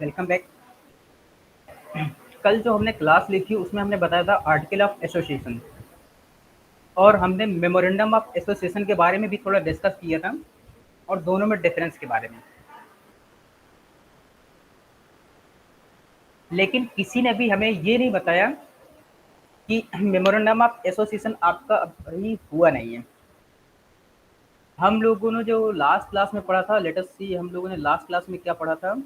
Welcome back. कल जो हमने क्लास ली थी उसमें हमने बताया था आर्टिकल ऑफ एसोसिएशन, और हमने मेमोरेंडम ऑफ एसोसिएशन के बारे में भी थोड़ा डिस्कस किया था, और दोनों में डिफरेंस के बारे में। लेकिन किसी ने भी हमें ये नहीं बताया कि मेमोरेंडम ऑफ एसोसिएशन आपका अभी हुआ नहीं है। हम लोगों ने जो लास्ट क्लास में पढ़ा था, लेट अस सी, हम लोगों ने लास्ट क्लास में क्या पढ़ा था।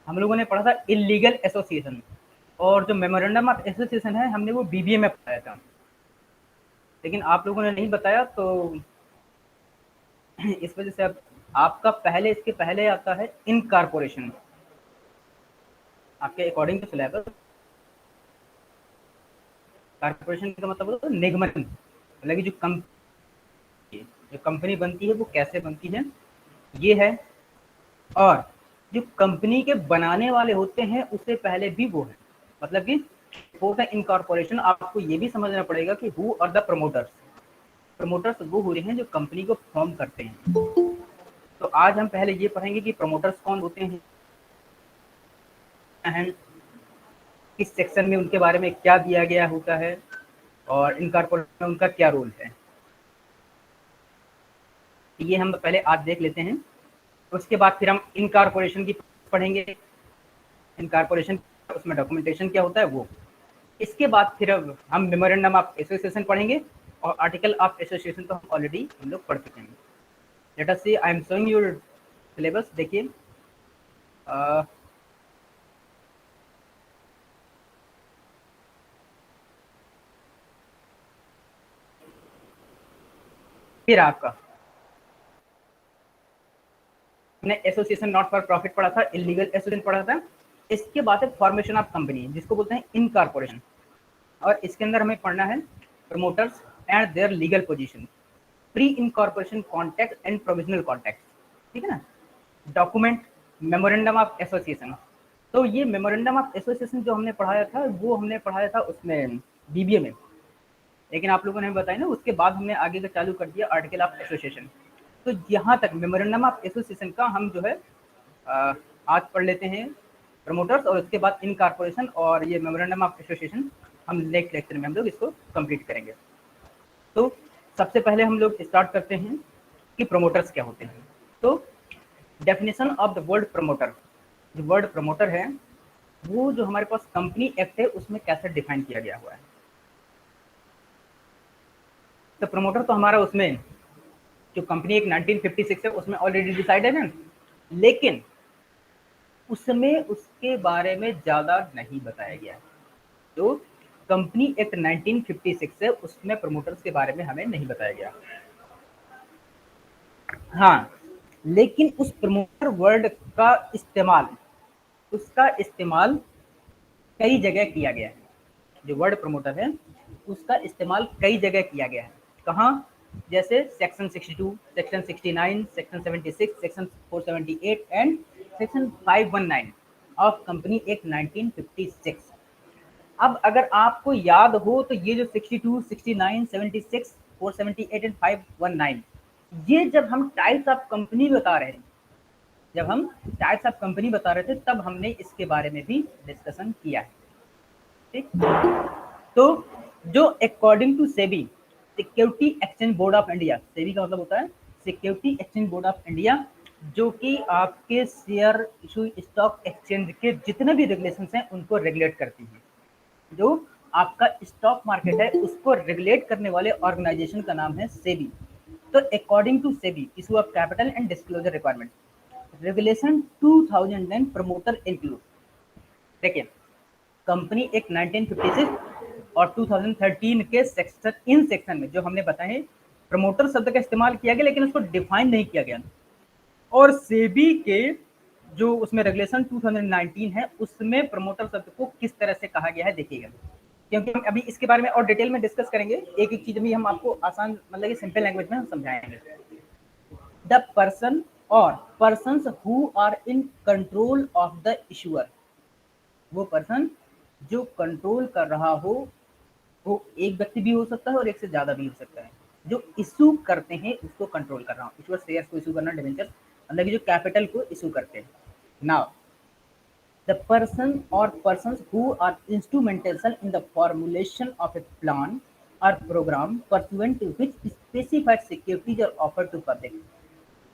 हम लोगों ने पढ़ा था इलीगल एसोसिएशन, और जो मेमोरेंडम ऑफ एसोसिएशन है हमने वो बीबीए में पढ़ाया था। लेकिन आप लोगों ने नहीं बताया, तो इस वजह से अब आपका पहले, इसके पहले आता है इनकॉर्पोरेशन। आपके अकॉर्डिंग टू सिलेबस कॉर्पोरेशन का मतलब होता है निगमन, मतलब कि जो कंपनी बनती है वो कैसे बनती है, ये है। और जो कंपनी के बनाने वाले होते हैं उससे पहले भी वो है, मतलब कि बिफोर द इनकॉर्पोरेशन आपको ये भी समझना पड़ेगा कि who are the promoters. Promoters वो हो रहे हैं जो कंपनी को फॉर्म करते हैं। तो आज हम पहले ये पढ़ेंगे कि प्रमोटर्स कौन होते हैं, किस सेक्शन में उनके बारे में क्या दिया गया होता है, और इनकॉर्पोरेशन में उनका क्या रोल है। ये हम पहले आज देख लेते हैं। उसके बाद फिर हम इनकॉर्पोरेशन की पढ़ेंगे। इनकॉर्पोरेशन, उसमें डॉक्यूमेंटेशन क्या होता है वो। इसके बाद फिर अब हम मेमोरेंडम ऑफ एसोसिएशन पढ़ेंगे, और आर्टिकल ऑफ एसोसिएशन तो हम लोग पढ़ चुके हैं। Let us see, I am showing your syllabus. देखिए, फिर आपका हमने एसोसिएशन नॉट फॉर प्रॉफिट पढ़ा था, इलीगल एसोसिएशन पढ़ा था। इसके बाद है फॉर्मेशन ऑफ कंपनी, जिसको बोलते हैं इनकॉर्पोरेशन। और इसके अंदर हमें पढ़ना है promoters and their legal position, pre incorporation contact and provisional contact. ठीक है ना। Document, memorandum of association. तो ये मेमोरेंडम ऑफ एसोसिएशन जो हमने पढ़ाया था वो हमने पढ़ाया था उसमें बीबीए में। लेकिन आप लोगों ने बताया ना, उसके बाद हमने आगे का चालू कर दिया आर्टिकल ऑफ एसोसिएशन। तो यहाँ तक मेमोरेंडम ऑफ एसोसिएशन का हम जो है आज पढ़ लेते हैं प्रमोटर्स, और उसके बाद इनकॉर्पोरेशन, और ये मेमोरेंडम ऑफ एसोसिएशन हम नेक्स्ट लेक्चर में हम लोग इसको कंप्लीट करेंगे। तो सबसे पहले हम लोग स्टार्ट करते हैं कि प्रमोटर्स क्या होते हैं। तो definition of the word promoter, जो वर्ड प्रमोटर है वो जो हमारे पास कंपनी एक्ट है उसमें कैसे डिफाइन किया गया हुआ है। तो प्रमोटर तो हमारा उसमें जो कंपनी एक 1956 है उसमें ऑलरेडी डिसाइड है ना, लेकिन उसमें उसके बारे में ज़्यादा नहीं बताया गया है। जो कंपनी एक्ट 1956 है उसमें प्रमोटर्स के बारे में हमें नहीं बताया गया। हाँ, लेकिन उस प्रमोटर वर्ड का इस्तेमाल, उसका इस्तेमाल कई जगह किया गया है। जो वर्ड प्रमोटर है उसका इस्तेमाल कई जगह किया गया है। कहाँ? जैसे section 62, section 69, section 76, section 478 and section 519 of company act 1956। अब अगर आपको याद हो तो ये जो 62, 69, 76, 478 एंड 519, ये जब हम टाइप्स ऑफ कंपनी बता रहे थे, जब हम टाइप्स ऑफ कंपनी बता रहे थे तब हमने इसके बारे में भी डिस्कशन किया है। ठीक, तो जो according to SEBI, security exchange board of India, SEBI का मतलब होता है security exchange board of India, जो कि आपके शेयर इशू स्टॉक एक्सचेंज के जितने भी रेगुलेशन हैं उनको रेगुलेट करती है। जो आपका स्टॉक मार्केट है उसको रेगुलेट करने वाले ऑर्गेनाइजेशन का नाम है सेबी। तो according to SEBI issue of capital and disclosure requirement, regulation 2009 promoter include, देखिए कंपनी एक 1956 और 2013 के सेक्शन, इन सेक्शन में जो हमने बताए हैं प्रमोटर शब्द का इस्तेमाल किया गया लेकिन उसको डिफाइन नहीं किया गया। और सेबी के जो उसमें रेगुलेशन 2019 है उसमें प्रमोटर शब्द को किस तरह से कहा गया है देखिएगा, क्योंकि हम अभी इसके बारे में और डिटेल में डिस्कस करेंगे। एक एक चीज भी हम आपको आसान मतलब कि सिंपल लैंग्वेज में हम समझाएंगे। The person or persons who are in control of the issuer, वो पर्सन जो कंट्रोल कर रहा हो, वो एक व्यक्ति भी हो सकता है और एक से ज्यादा भी हो सकता है। जो इशू करते हैं उसको कंट्रोल कर रहा हूँ, इशूअर शेयर्स को इशू करना, डिवेंचर्स मतलब कि जो कैपिटल को इशू करते हैं। Now the person or persons who are instrumental in the formulation of a plan or program pursuant to which specified securities are offered to public,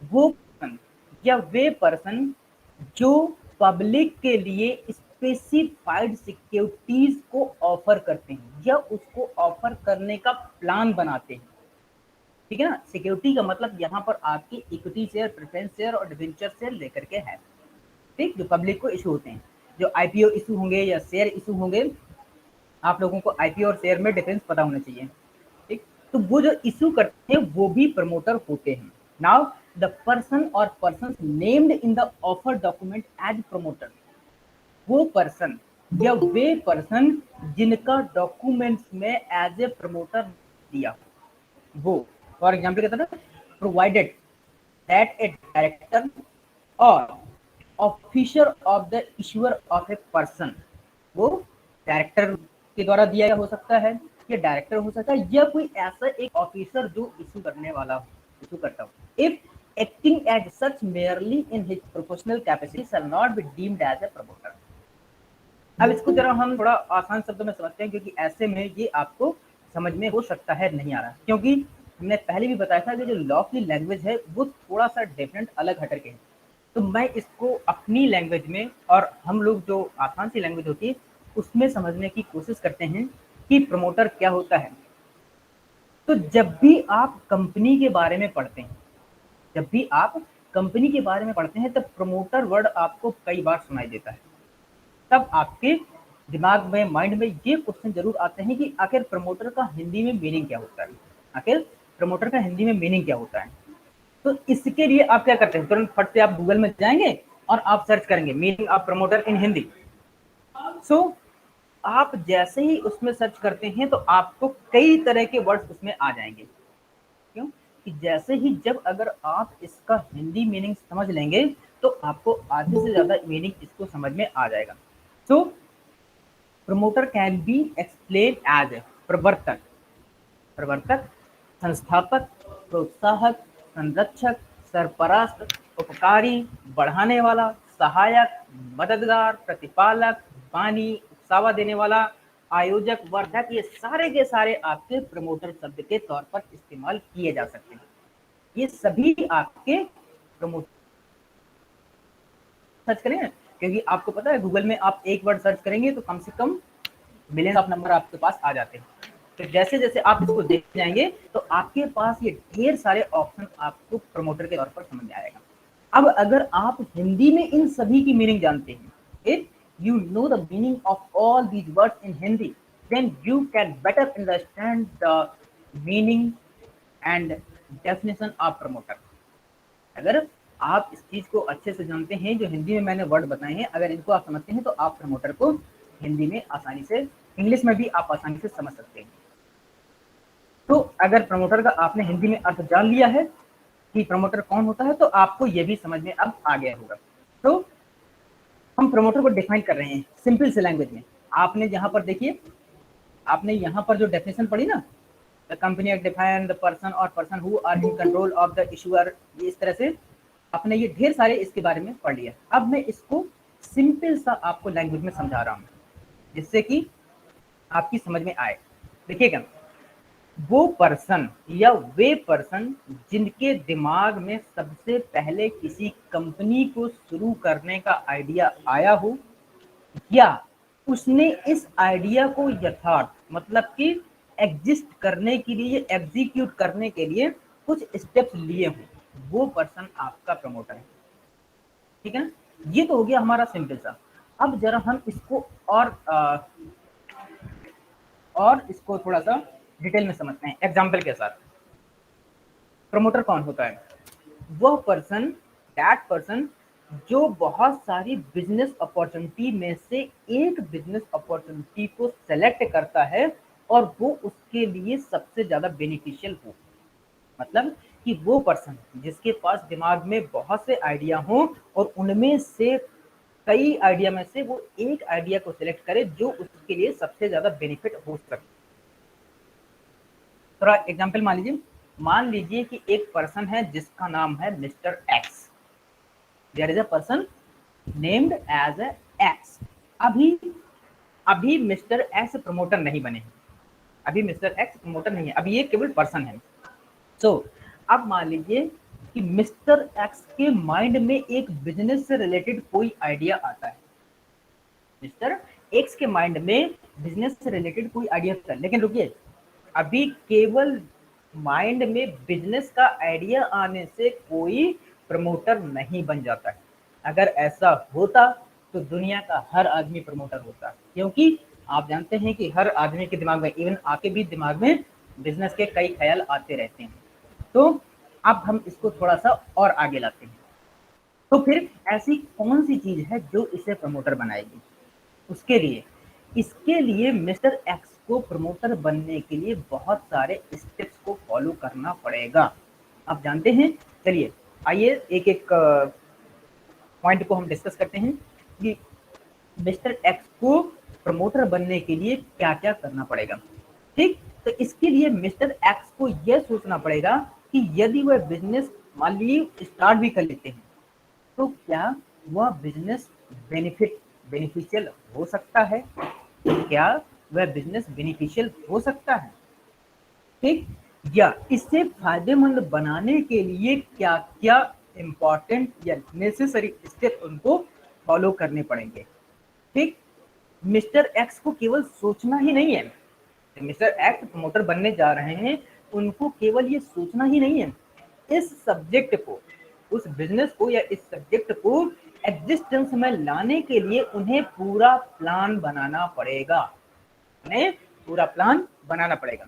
वो person या वे पर्सन जो पब्लिक के लिए स्पेसिफाइड सिक्योरिटीज को offer करते हैं या उसको ऑफर करने का प्लान बनाते हैं। ठीक है ना, सिक्योरिटी का मतलब यहाँ पर आपकी इक्विटी शेयर, प्रेफरेंस शेयर और डिवेंचर शेयर लेकर के है। ठीक, जो पब्लिक को इशू होते हैं, जो आईपीओ इशू होंगे या शेयर इशू होंगे, आप लोगों को आईपीओ और शेयर में डिफरेंस पता होना चाहिए। ठीक, तो वो जो इशू करते हैं वो भी प्रमोटर होते हैं। नाउ द पर्सन और person named in the offer document as promoter, वो पर्सन या वे पर्सन जिनका डॉक्यूमेंट्स में एज ए प्रमोटर दिया, वो फॉर एग्जाम्पल कहता है provided that a director or officer of the issuer of a person, वो डायरेक्टर के द्वारा दिया गया हो सकता है या डायरेक्टर हो सकता है या कोई ऐसा एक ऑफिसर जो इशू करने वाला हो, इशू करता हो। If acting as such merely in his professional capacity shall not be deemed as a promoter. अब इसको जरा हम थोड़ा आसान शब्दों में समझते हैं क्योंकि ऐसे में ये आपको समझ में हो सकता है नहीं आ रहा, क्योंकि हमने पहले भी बताया था कि जो लॉ की लैंग्वेज है वो थोड़ा सा डिफरेंट अलग हटर के है। तो मैं इसको अपनी लैंग्वेज में और हम लोग जो आसान सी लैंग्वेज होती है उसमें समझने की कोशिश करते हैं कि प्रमोटर क्या होता है। तो जब भी आप कंपनी के बारे में पढ़ते हैं, जब भी आप कंपनी के बारे में पढ़ते हैं तब प्रमोटर वर्ड आपको कई बार सुनाई देता है। तब आपके दिमाग में, माइंड में ये क्वेश्चन जरूर आते हैं कि आखिर प्रमोटर का हिंदी में मीनिंग क्या होता है, आखिर प्रमोटर का हिंदी में मीनिंग क्या होता है। तो इसके लिए आप क्या करते हैं, तुरंत फट से आप गूगल में जाएंगे और आप सर्च करेंगे meaning of promoter in Hindi. So आप जैसे ही उसमें सर्च करते हैं तो आपको कई तरह के वर्ड्स उसमें आ जाएंगे। क्यों? कि जैसे ही जब अगर आप इसका हिंदी मीनिंग समझ लेंगे तो आपको आधे से ज्यादा मीनिंग इसको समझ में आ जाएगा। So promoter can be explain as प्रवर्तक, प्रवर्तक, संस्थापक, प्रोत्साहक, संरक्षक, सरपरास्त, उपकारी, बढ़ाने वाला, सहायक, मददगार, प्रतिपालक, बानी, उत्साह देने वाला, आयोजक, वर्धक, ये सारे के सारे आपके प्रमोटर शब्द के तौर पर इस्तेमाल किए जा सकते हैं। ये सभी आपके प्रमोटर सर्च करें, क्योंकि आपको पता है गूगल में आप एक वर्ड सर्च करेंगे तो कम से कम मिलियन ऑफ नंबर आपके पास आ जाते हैं। तो जैसे जैसे आप इसको देख जाएंगे तो आपके पास ये ढेर सारे ऑप्शन आपको प्रमोटर के तौर पर समझ में आएगा। अब अगर आप हिंदी में इन सभी की मीनिंग जानते हैं, if you know the meaning of all these words in Hindi, then you can better understand the meaning and definition of promoter. अगर आप इस चीज को अच्छे से जानते हैं, जो हिंदी में मैंने वर्ड बताए हैं, अगर इनको आप समझते हैं तो आप प्रमोटर को हिंदी में आसानी से, इंग्लिश में भी आप आसानी से समझ सकते हैं। तो अगर प्रमोटर का आपने हिंदी में अर्थ जान लिया है कि प्रमोटर कौन होता है, तो आपको यह भी समझ में अब आ गया होगा। तो हम प्रमोटर को डिफाइन कर रहे हैं सिंपल से लैंग्वेज में। आपने यहाँ पर देखिए, आपने यहाँ पर जो डेफिनेशन पढ़ी ना, the company define the person और person who are in control of the issuer, ये इस तरह से आपने ये ढेर सारे इसके बारे में पढ़ लिया। अब मैं इसको सिंपल सा आपको लैंग्वेज में समझा रहा हूँ, जिससे कि आपकी समझ में आए। देखिएगा, वो पर्सन या वे पर्सन जिनके दिमाग में सबसे पहले किसी कंपनी को शुरू करने का आइडिया आया हो, या उसने इस आइडिया को यथार्थ मतलब कि एग्जिस्ट करने के लिए, एग्जीक्यूट करने के लिए कुछ स्टेप्स लिए हो, वो पर्सन आपका प्रमोटर है। ठीक है ना? ये तो हो गया हमारा सिंपल सा। अब जरा हम इसको और इसको थोड़ा सा डिटेल में समझते हैं एग्जाम्पल के साथ। प्रमोटर कौन होता है? वह पर्सन, दैट पर्सन जो बहुत सारी बिजनेस अपॉर्चुनिटी में से एक बिजनेस अपॉर्चुनिटी को सेलेक्ट करता है और वो उसके लिए सबसे ज्यादा बेनिफिशियल हो। मतलब कि वो पर्सन जिसके पास दिमाग में बहुत से आइडिया हो और उनमें से कई आइडिया में से वो एक आइडिया को सिलेक्ट करे जो उसके लिए सबसे ज्यादा बेनिफिट हो सकता। थोड़ा एग्जाम्पल मान लीजिए कि एक पर्सन है जिसका नाम है mister x. There is a person named as a x. अभी अभी मिस्टर एक्स प्रमोटर नहीं बने हैं, अभी मिस्टर एक्स प्रमोटर नहीं है, अभी ये केवल पर्सन है। सो अब मान लीजिए कि मिस्टर एक्स के माइंड में एक बिजनेस से रिलेटेड कोई आइडिया आता है। मिस्टर एक्स के माइंड में बिजनेस से रिलेटेड कोई आइडिया था, लेकिन रुकिए, अभी केवल माइंड में बिजनेस का आइडिया आने से कोई प्रमोटर नहीं बन जाता है। अगर ऐसा होता तो दुनिया का हर आदमी प्रमोटर होता, क्योंकि आप जानते हैं कि हर आदमी के दिमाग में, इवन आपके भी दिमाग में बिजनेस के कई ख्याल आते रहते हैं। तो अब हम इसको थोड़ा सा और आगे लाते हैं। तो फिर ऐसी कौन सी चीज है जो इसे प्रमोटर बनाएगी? उसके लिए, इसके लिए मिस्टर एक्स को प्रमोटर बनने के लिए बहुत सारे स्टेप्स को फॉलो करना पड़ेगा। आप जानते हैं, चलिए आइए एक एक पॉइंट को हम डिस्कस करते हैं कि मिस्टर एक्स को प्रमोटर बनने के लिए क्या क्या करना पड़ेगा। ठीक, तो इसके लिए मिस्टर एक्स को यह सोचना पड़ेगा कि यदि वह बिजनेस मान लीजिए स्टार्ट भी कर लेते हैं, तो क्या वह बिजनेस बेनिफिशियल हो सकता है? क्या वह बिजनेस बेनिफिशियल हो सकता है? ठीक, या इससे फायदेमंद बनाने के लिए क्या क्या इंपॉर्टेंट या नेसेसरी स्टेप उनको फॉलो करने पड़ेंगे। ठीक, मिस्टर एक्स को केवल सोचना ही नहीं है, मिस्टर एक्स प्रमोटर बनने जा रहे हैं, उनको केवल ये सोचना ही नहीं है, इस सब्जेक्ट को, उस बिजनेस को या इस सब्जेक्ट को एग्जिस्टेंस में लाने के लिए उन्हें पूरा प्लान बनाना पड़ेगा, उन्हें पूरा प्लान बनाना पड़ेगा।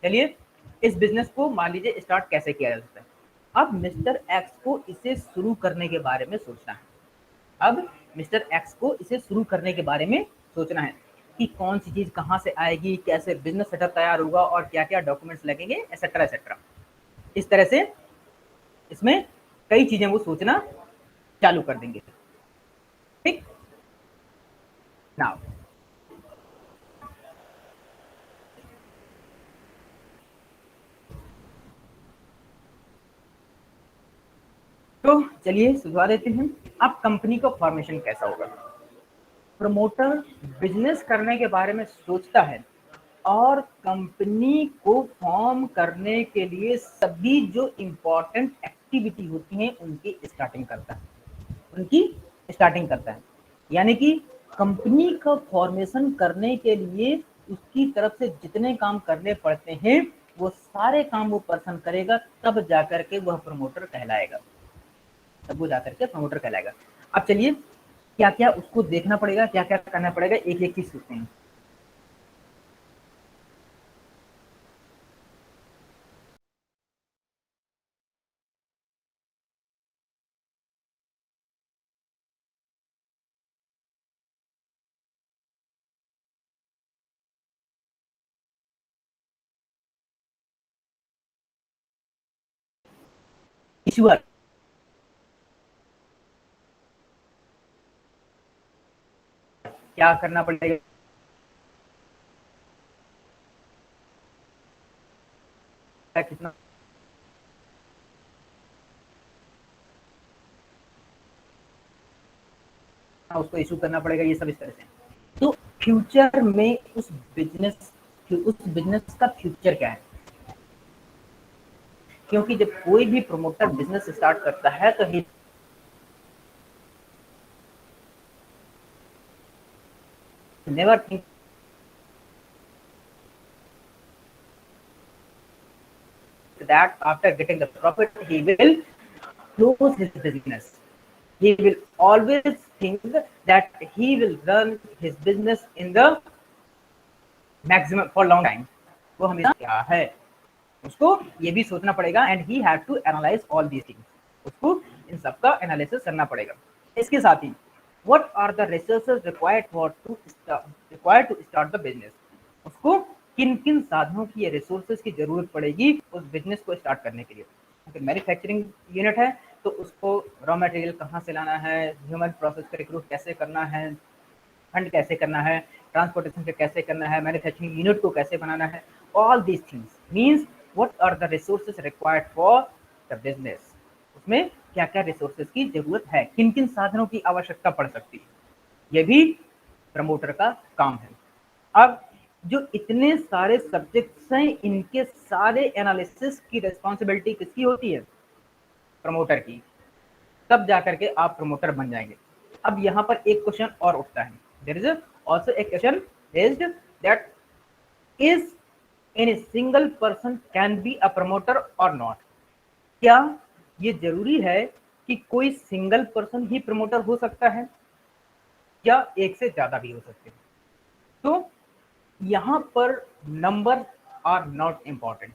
चलिए, इस बिजनेस को मान लीजिए स्टार्ट कैसे किया जा सकता है। अब मिस्टर एक्स को इसे शुरू करने के बारे में सोचना है। अब मिस्टर एक्स को इसे शुरू करने के बारे में सोचना है कि कौन सी चीज कहाँ से आएगी, कैसे बिजनेस सेटअप तैयार होगा और क्या क्या डॉक्यूमेंट्स लगेंगे, एक्सेट्रा एक्सेट्रा। इस तरह से इसमें कई चीजें वो सोचना चालू कर देंगे। ठीक, नाउ तो चलिए सुझा देते हैं। अब कंपनी का फॉर्मेशन कैसा होगा? प्रमोटर बिजनेस करने के बारे में सोचता है और कंपनी को फॉर्म करने के लिए सभी जो इम्पोर्टेंट एक्टिविटी होती हैं उनकी स्टार्टिंग करता है, उनकी स्टार्टिंग करता है। यानी कि कंपनी का फॉर्मेशन करने के लिए उसकी तरफ से जितने काम करने पड़ते हैं वो सारे काम वो पर्सन करेगा, तब जाकर के वह प्रमोटर कहलाएगा, तब वो जाकर के प्रमोटर कहलाएगा। अब चलिए क्या क्या उसको देखना पड़ेगा, क्या क्या करना पड़ेगा, एक एक चीज सोचते हैं। इशूअर क्या करना पड़ेगा, कितना उसको इशू करना पड़ेगा, ये सब इस तरह से। तो फ्यूचर में उस बिजनेस का फ्यूचर क्या है, क्योंकि जब कोई भी प्रमोटर बिजनेस स्टार्ट करता है तो he never think that after getting the profit he will close his business. He will always think that he will run his business in the maximum for long time. वो हमेशा क्या है उसको ये भी सोचना पड़ेगा, and he have to analyse all these things, उसको इन सब का एनालिसिस करना पड़ेगा। इसके साथ ही what are the resources required to start the business, उसको किन किन साधनों की ये रिसोर्सेज की जरूरत पड़ेगी उस बिजनेस को स्टार्ट करने के लिए। अगर मैन्युफैक्चरिंग यूनिट है तो उसको रॉ मटेरियल कहाँ से लाना है, ह्यूमन प्रोसेस का रिक्रूट कैसे करना है, फंड कैसे करना है, ट्रांसपोर्टेशन का कैसे करना है, मैन्युफैक्चरिंग यूनिट को कैसे बनाना है, all these things means what are the resources required for the business, उसमें क्या क्या रिसोर्सेज की जरूरत है, किन किन साधनों की आवश्यकता पड़ सकती है, ये भी प्रमोटर का काम है। अब जो इतने सारे सब्जेक्ट्स हैं इनके सारे एनालिसिस की रिस्पॉन्सिबिलिटी किसकी होती है, प्रमोटर की, तब जाकर के आप प्रमोटर बन जाएंगे। अब यहाँ पर एक क्वेश्चन और उठता है, देयर इज आल्सो एक question raised that is any single person can be a promoter और नॉट, क्या ये जरूरी है कि कोई सिंगल पर्सन ही प्रमोटर हो सकता है या एक से ज्यादा भी हो सकते हैं। तो यहाँ पर number are not important,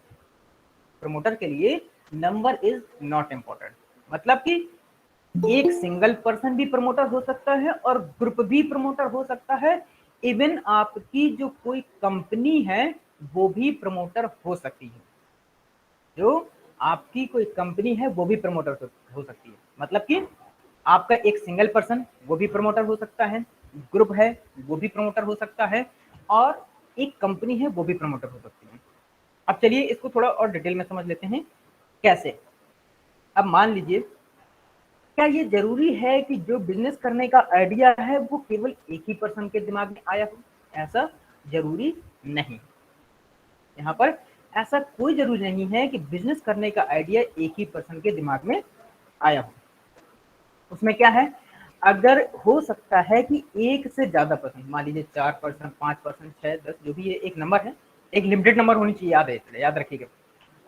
promoter के लिए नंबर इज नॉट इम्पॉर्टेंट, मतलब कि एक सिंगल पर्सन भी प्रमोटर हो सकता है और ग्रुप भी प्रमोटर हो सकता है, इवन आपकी जो कोई कंपनी है वो भी प्रमोटर हो सकती है, जो आपकी कोई कंपनी है वो भी प्रमोटर हो सकती है, मतलब कि आपका एक सिंगल पर्सन वो भी प्रमोटर हो सकता है, ग्रुप है वो भी प्रमोटर हो सकता है, और एक कंपनी है वो भी प्रमोटर हो सकती है। अब चलिए इसको थोड़ा और डिटेल में समझ लेते हैं कैसे। अब मान लीजिए, क्या ये जरूरी है कि जो बिजनेस करने का आइडिया है वो केवल एक ही पर्सन के दिमाग में आया हो, ऐसा जरूरी नहीं। यहाँ पर ऐसा कोई जरूरी नहीं है कि बिजनेस करने का आइडिया एक ही पर्सन के दिमाग में आया हो। उसमें क्या है, अगर हो सकता है कि एक से ज्यादा पर्सन, मान लीजिए 4%, 5%, 6, 10, जो भी ये एक नंबर है, एक लिमिटेड नंबर होनी चाहिए, याद रखिएगा।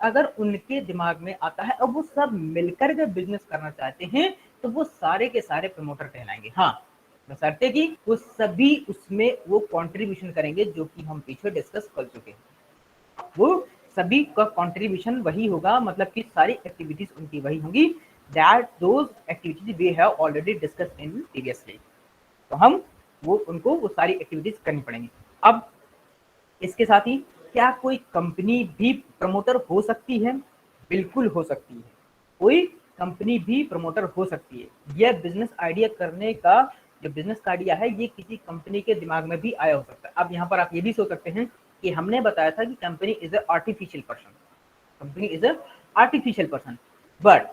अगर उनके दिमाग में आता है और वो सब मिलकर के बिजनेस करना चाहते हैं तो वो सारे के सारे प्रमोटर कहलाएंगे। हाँ, बशर्ते कि वो सभी उसमें वो कंट्रीब्यूशन करेंगे जो कि हम पीछे डिस्कस कर चुके हैं। वो सभी का कंट्रीब्यूशन वही होगा, मतलब कि सारी एक्टिविटीज उनकी वही होंगी, that those activities we have already discussed in previously. तो हम वो सारी एक्टिविटीज करनी पड़ेंगी। अब इसके साथ ही क्या कोई कंपनी भी प्रमोटर हो सकती है, बिल्कुल हो सकती है, कोई कंपनी भी प्रमोटर हो सकती है। यह बिजनेस आइडिया करने का जो बिजनेस का आइडिया है ये किसी कंपनी के दिमाग में भी आया हो सकता है। अब यहाँ पर आप ये भी सोच सकते हैं कि हमने बताया था कि company is a artificial person, company is a artificial person, but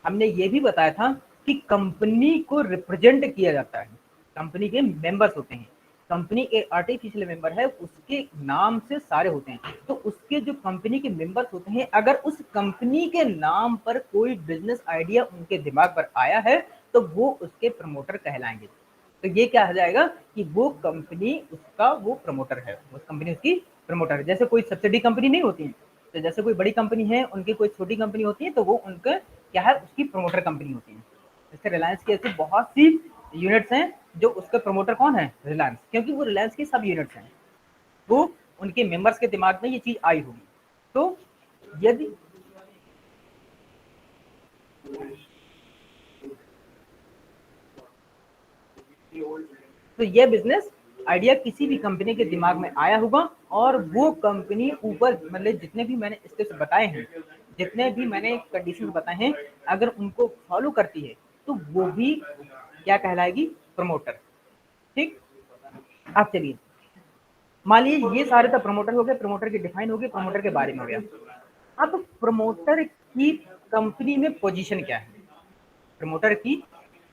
हमने ये भी बताया था कि कंपनी को रिप्रेजेंट किया जाता है, कंपनी के मेंबर्स होते हैं, कंपनी एक आर्टिफिशियल मेंबर है, उसके नाम से सारे होते हैं। तो उसके जो कंपनी के मेंबर्स होते हैं, अगर उस कंपनी के नाम पर कोई बिजनेस आइडिया उनके दिमाग पर आया है तो वो उसके प्रमोटर कहलाएंगे। तो ये क्या हो जाएगा कि वो कंपनी उसका वो प्रमोटर है, उस कंपनी उसकी प्रमोटर है। जैसे कोई सब्सिडी कंपनी नहीं होती है, तो जैसे कोई बड़ी कंपनी है उनकी कोई छोटी कंपनी होती है तो वो उनका क्या है, उसकी प्रमोटर कंपनी होती है। जैसे रिलायंस की ऐसी बहुत सी यूनिट्स हैं जो उसका प्रमोटर कौन है, रिलायंस, क्योंकि वो रिलायंस की सब यूनिट्स हैं, वो उनके मेंबर्स के दिमाग में ये चीज आई होगी। तो यदि तो ये बिजनेस आइडिया किसी भी कंपनी के दिमाग में आया होगा और वो कंपनी ऊपर मतलब जितने भी मैंने स्टेप्स बताए हैं जितने भी मैंने कंडीशन बताए हैं अगर उनको फॉलो करती है तो वो भी क्या कहलाएगी, प्रमोटर। ठीक, अब चलिए मान लीजिए ये सारे तो प्रमोटर हो गए, प्रमोटर की डिफाइन हो गई, प्रमोटर के बारे में हो गया। अब प्रमोटर की कंपनी में पोजीशन क्या है, प्रमोटर की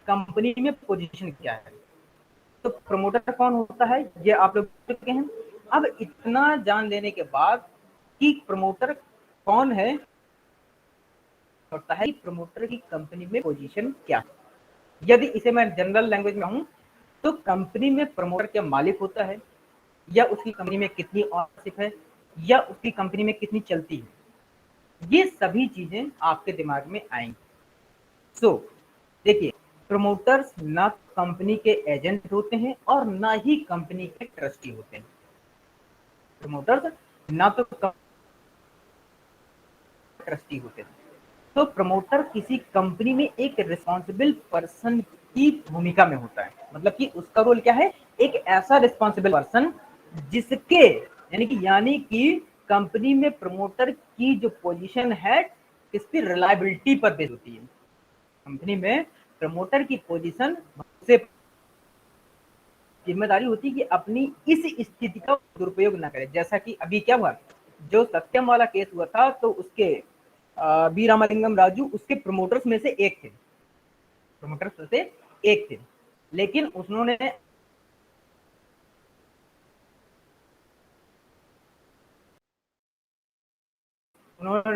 कंपनी में पोजीशन क्या है, तो प्रमोटर कौन होता है ये आप लोग चुके हैं। अब इतना जान लेने के बाद कि प्रमोटर कौन है, होता है प्रमोटर की कंपनी में पोजीशन क्या है। यदि इसे मैं जनरल लैंग्वेज में हूं तो कंपनी में प्रमोटर क्या मालिक होता है, या उसकी कंपनी में कितनी ओनरशिप है, या उसकी कंपनी में कितनी चलती है, ये सभी चीजें आपके दिमाग में आएंगी। सो देखिए, प्रमोटर्स ना कंपनी के एजेंट होते हैं और ना ही कंपनी के ट्रस्टी होते हैं। प्रमोटर्स ना तो ट्रस्टी होते हैं। तो प्रमोटर किसी कंपनी में एक रिस्पॉन्सिबल पर्सन की भूमिका में होता है, मतलब कि उसका रोल क्या है, एक ऐसा रिस्पॉन्सिबल पर्सन जिसके यानी कि कंपनी में प्रमोटर की जो पोजीशन है किस पे, रिलायबिलिटी पर बेस होती है। कंपनी में प्रमोटर की पोजीशन से जिम्मेदारी होती है कि अपनी इस स्थिति का दुरुपयोग ना करे। जैसा कि अभी क्या हुआ, जो सत्यम वाला केस हुआ था तो उसके बी रामलिंगम राजू उसके प्रमोटर्स में से एक थे, प्रमोटर्स से एक थे, लेकिन उन्होंने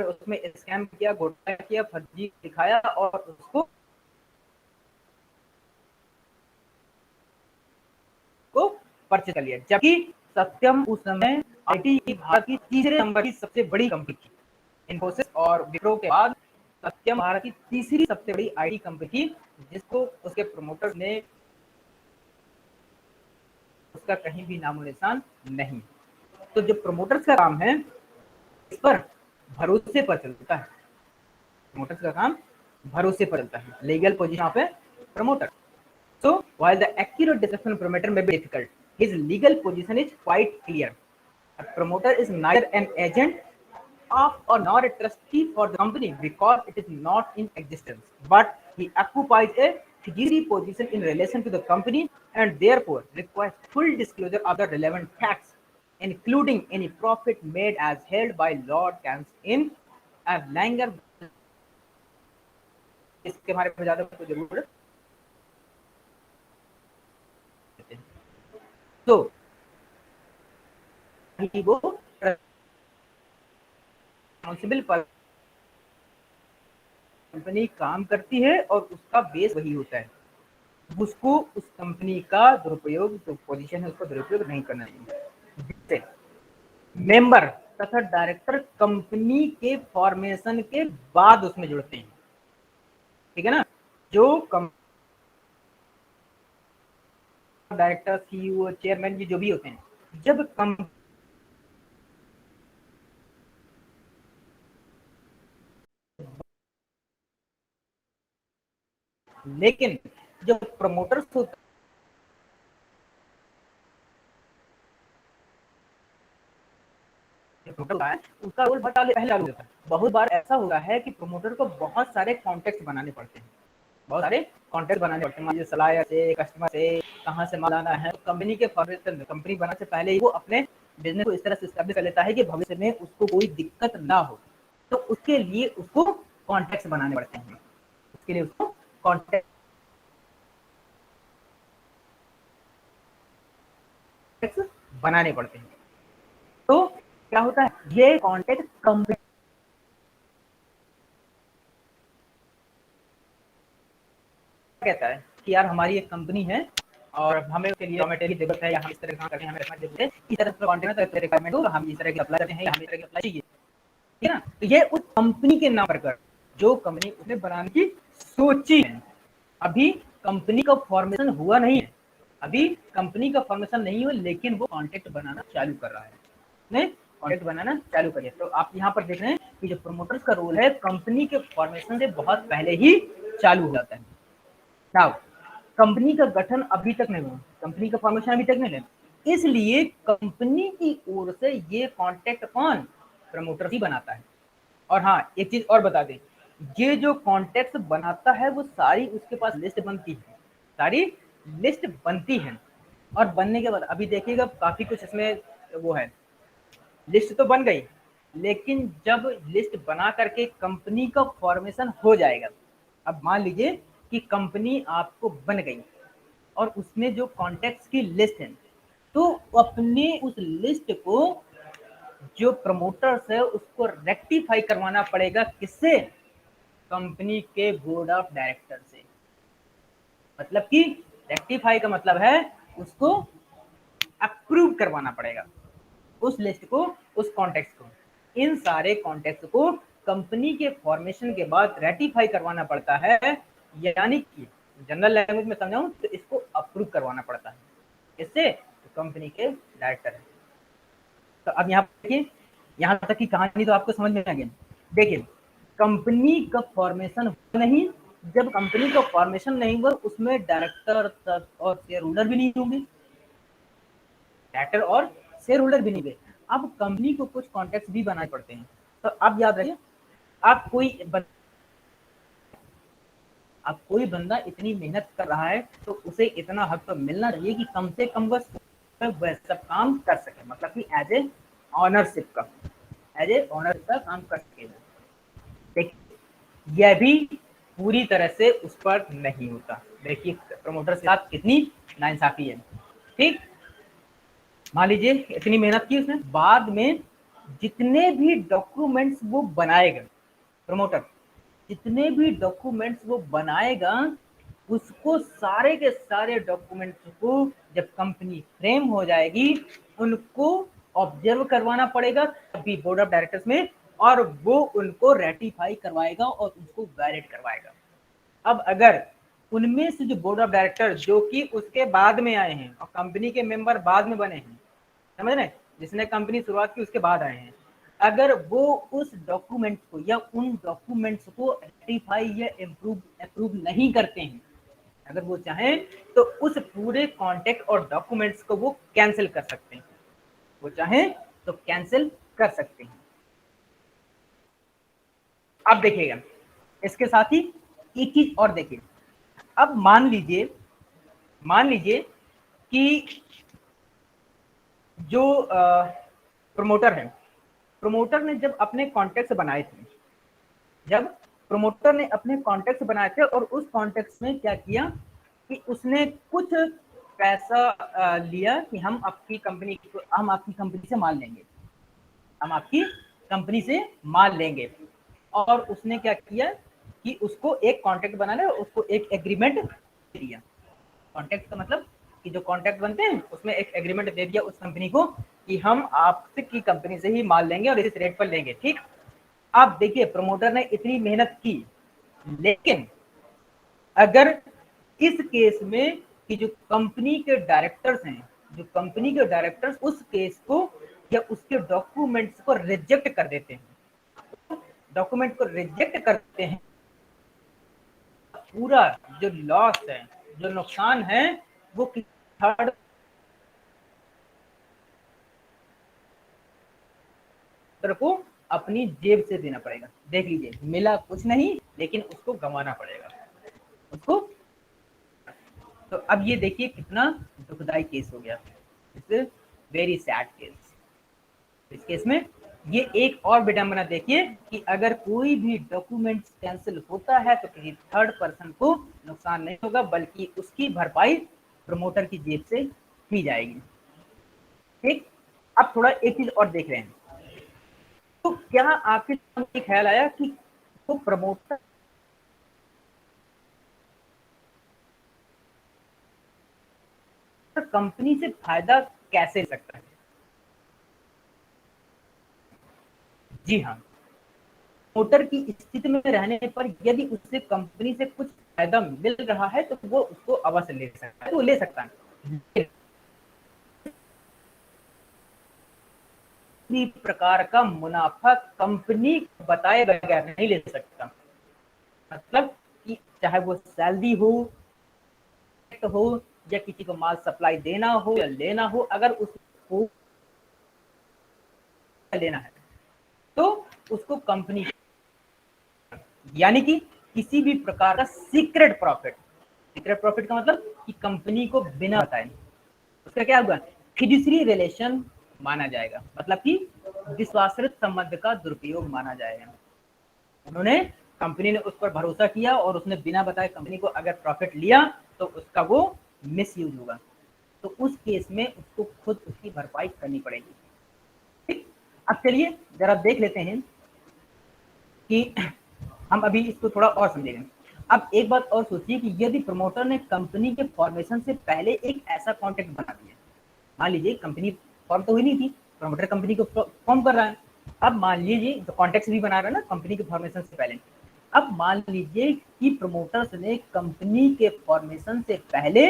उसमें स्कैम किया, घोटाला किया, फर्जी दिखाया और उसको परचेज कर लिया। जबकि सत्यम उस समय आईटी भारत की तीसरे नंबर की सबसे बड़ी कंपनी थी, इन्फोसिस और विप्रो के बाद सत्यम भारत की तीसरी सबसे बड़ी आईटी कंपनी थी, जिसको उसके प्रमोटर्स ने उसका कहीं भी नामो निशान नहीं। तो जो प्रमोटर्स का काम है इस पर भरोसे पर चलता है, प्रमोटर्स का काम भरोसे पर चलता है। Legal position of A promoter. So while the accurate description of promoter may be difficult, his legal position is quite clear. A promoter is neither an agent of or nor a trustee for the company because it is not in existence, but he occupies a fiduciary position in relation to the company and therefore requires full disclosure of the relevant facts, including any profit made as held by Lord Kans in a Langer। इसके बारे में ज्यादा कुछ जरूरत तो वो responsible पर company काम करती है और उसका बेस वही होता है, उसको उस कंपनी का दुरुपयोग जो पोजीशन है उसका दुरुपयोग नहीं करना चाहिए। मेंबर तथा डायरेक्टर कंपनी के फॉर्मेशन के बाद उसमें जुड़ते हैं, ठीक है ना। जो डायरेक्टर, सीईओ, चेयरमैन जो भी होते हैं, जब लेकिन जो प्रमोटर्स होते है उसका रोल पहले चालू होता है। बहुत बार ऐसा होता है कि प्रमोटर को बहुत सारे कॉन्टेक्ट बनाने पड़ते हैं, बहुत सारे कॉन्टेक्ट बनाने पड़ते हैं। मान लीजिए सलायर से, कस्टमर से, कहाँ से माल आना है। कंपनी के फॉर्मेशन में, कंपनी बनाने से पहले ही वो अपने बिजनेस को इस तरह से एस्टेब्लिश कर लेता है कि भविष्य में उसको कोई दिक्कत ना हो। तो उसके लिए उसको कॉन्टेक्ट बनाने पड़ते हैं, उसके लिए उसको कॉन्टेक्ट बनाने पड़ते हैं। तो क्या होता है, ये कॉन्टेक्ट कंपनी कहता है कि यार हमारी एक कंपनी है और हमें उसके लिए रॉ मटेरियल की जरूरत है, या हम इस तरह काम करते हैं, हमें रखना जरूरत है, इस तरह से कॉन्टेक्ट है, रिक्वायरमेंट हो, हम इस तरह की अप्लाई करते हैं, या हम इस तरह की अप्लाई चाहिए, ठीक है ना। तो ये उस कंपनी के नाम पर कर, जो कंपनी उसने बनाने की सोची है। अभी कंपनी का फॉर्मेशन हुआ नहीं है, अभी कंपनी का फॉर्मेशन नहीं हुआ, लेकिन वो कॉन्टेक्ट बनाना चालू कर रहा है, नहीं कॉन्टेक्ट बनाना चालू करिए। तो आप यहाँ पर देख रहे हैं कि जो प्रमोटर्स का रोल है कंपनी के फॉर्मेशन से बहुत पहले ही चालू हो जाता है। नाउ कंपनी का गठन अभी तक नहीं हुआ, कंपनी का फॉर्मेशन अभी तक नहीं है, इसलिए कंपनी की ओर से ये कॉन्टेक्ट कौन, प्रमोटर ही बनाता है। और हाँ, एक चीज और बता दें, ये जो कॉन्टेक्ट बनाता है वो सारी उसके पास लिस्ट बनती है, सारी लिस्ट बनती है। और बनने के बाद अभी देखिएगा काफी कुछ इसमें वो है, लिस्ट तो बन गई, लेकिन जब लिस्ट बना करके कंपनी का फॉर्मेशन हो जाएगा, अब मान लीजिए कि कंपनी आपको बन गई और उसमें जो कॉन्टैक्ट्स की लिस्ट है, तो अपने उस लिस्ट को जो प्रमोटर्स है उसको रेक्टिफाई करवाना पड़ेगा, किससे? कंपनी के बोर्ड ऑफ डायरेक्टर से। मतलब कि रेक्टिफाई का मतलब है उसको अप्रूव करवाना पड़ेगा, उस लिस्ट को, उस कॉन्टेक्ट को। इन सारे कॉन्टेक्ट को कंपनी के फॉर्मेशन के बाद रेटिफाई करवाना पड़ता है, यानी कि जनरल लैंग्वेज में समझाऊं तो इसको अप्रूव करवाना पड़ता है, इससे तो कंपनी के डायरेक्टर है। तो अब यहाँ देखिए, यहाँ तक की कहानी तो आपको समझ में आ गई। देखिए, कंपनी का फॉर्मेशन नहीं, जब कंपनी का फॉर्मेशन नहीं हुआ उसमें डायरेक्टर और शेयर होल्डर भी नहीं होंगे, डायरेक्टर और शेयर होल्डर भी नहीं गए। अब कंपनी को कुछ कॉन्ट्रैक्ट भी बनाने पड़ते हैं। तो अब याद रखिए, आप कोई बंदा इतनी मेहनत कर रहा है तो उसे इतना हक तो मिलना चाहिए कि कम से कम वह सब काम कर सके, मतलब कि एज ए ऑनरशिप का, एज ए ऑनरशिप का काम कर सके। देखिए, यह भी पूरी तरह से उस पर नहीं होता। देखिए प्रमोटर के साथ कितनी नाइंसाफी है। ठीक, मान लीजिए इतनी मेहनत की उसने, बाद में जितने भी डॉक्यूमेंट्स वो बनाएगा प्रमोटर, जितने भी डॉक्यूमेंट्स वो बनाएगा, उसको सारे के सारे डॉक्यूमेंट्स को जब कंपनी फ्रेम हो जाएगी उनको ऑब्जर्व करवाना पड़ेगा अभी बोर्ड ऑफ डायरेक्टर्स में, और वो उनको रेटिफाई करवाएगा और उसको वैलिड करवाएगा। अब अगर उनमें से जो बोर्ड ऑफ डायरेक्टर जो कि उसके बाद में आए हैं और कंपनी के मेंबर बाद में बने हैं, समझ रहे, जिसने कंपनी शुरुआत की उसके बाद आए हैं, अगर वो उस डॉक्यूमेंट्स को या उन डॉक्यूमेंट्स को रेटिफाई या अप्रूव नहीं करते हैं, अगर वो चाहें तो उस पूरे कॉन्टेक्ट और डॉक्यूमेंट्स को वो कैंसिल कर सकते हैं, वो चाहें तो कैंसिल कर सकते हैं। अब देखिएगा इसके साथ ही एक चीज और देखिए, अब मान लीजिए कि जो प्रमोटर है, प्रमोटर ने जब अपने कॉन्टेक्ट बनाए थे, जब प्रमोटर ने अपने कॉन्टेक्ट बनाए थे और उस कॉन्टेक्ट में क्या किया कि उसने कुछ पैसा लिया कि हम आपकी कंपनी से माल लेंगे, हम आपकी कंपनी से माल लेंगे। और उसने क्या किया कि उसको एक कॉन्ट्रैक्ट बनाना है, उसको एक एग्रीमेंट दिया। कॉन्ट्रैक्ट का मतलब कि जो कॉन्ट्रैक्ट बनते हैं उसमें एक एग्रीमेंट दे दिया उस कंपनी को कि हम आपकी कंपनी से ही माल लेंगे और इस रेट पर लेंगे। ठीक, अब देखिए प्रमोटर ने इतनी मेहनत की, लेकिन अगर इस केस में कि जो कंपनी के डायरेक्टर्स हैं, जो कंपनी के डायरेक्टर्स उस केस को या उसके डॉक्यूमेंट्स को रिजेक्ट कर देते हैं, डॉक्यूमेंट को रिजेक्ट करते हैं, पूरा जो लॉस है, जो नुकसान है, वो थर्ड को अपनी जेब से देना पड़ेगा। देख लीजिए, मिला कुछ नहीं लेकिन उसको गंवाना पड़ेगा उसको। तो अब ये देखिए कितना दुखदाई केस हो गया, इट्स वेरी सैड केस। इस केस में ये एक और विडंबना देखिए कि अगर कोई भी डॉक्यूमेंट्स कैंसिल होता है तो किसी थर्ड पर्सन को नुकसान नहीं होगा, बल्कि उसकी भरपाई प्रमोटर की जेब से की जाएगी। ठीक, अब थोड़ा एक चीज और देख रहे हैं, तो क्या आपके ख्याल आया कि तो प्रमोटर कंपनी से फायदा कैसे ले सकता है? जी हाँ, प्रमोटर की स्थिति में रहने पर यदि उससे कंपनी से कुछ फायदा मिल रहा है तो वो उसको अवश्य ले सकता है, तो ले सकता है। किसी प्रकार का मुनाफा कंपनी बताए बगैर नहीं ले सकता, मतलब कि चाहे वो सैलरी हो या किसी को माल सप्लाई देना हो या लेना हो, अगर उसको लेना है तो उसको कंपनी यानी कि किसी भी प्रकार का सीक्रेट प्रॉफिट, सीक्रेट प्रॉफिट का मतलब कि कंपनी को बिना बताए, उसका क्या होगा, फिड्यूसरी रिलेशन माना जाएगा, मतलब कि विश्वासरत संबंध का दुरुपयोग माना जाएगा। उन्होंने, कंपनी ने उस पर भरोसा किया और उसने बिना बताए कंपनी को अगर प्रॉफिट लिया तो उसका वो मिसयूज होगा, तो उस केस में उसको खुद उसकी भरपाई करनी पड़ेगी। ठीक, अब चलिए जरा देख लेते हैं कि हम अभी इसको थोड़ा और समझेंगे। अब एक बात और सोचिए कि यदि प्रमोटर ने कंपनी के फॉर्मेशन से पहले एक ऐसा कॉन्ट्रैक्ट बना दिया, मान लीजिए कंपनी फॉर्म तो हुई नहीं थी, प्रमोटर कंपनी को फॉर्म कर रहा है, अब मान लीजिए जो कॉन्ट्रैक्ट भी बना रहा है ना कंपनी के फॉर्मेशन से पहले, अब मान लीजिए कि प्रमोटर्स ने कंपनी के फॉर्मेशन से पहले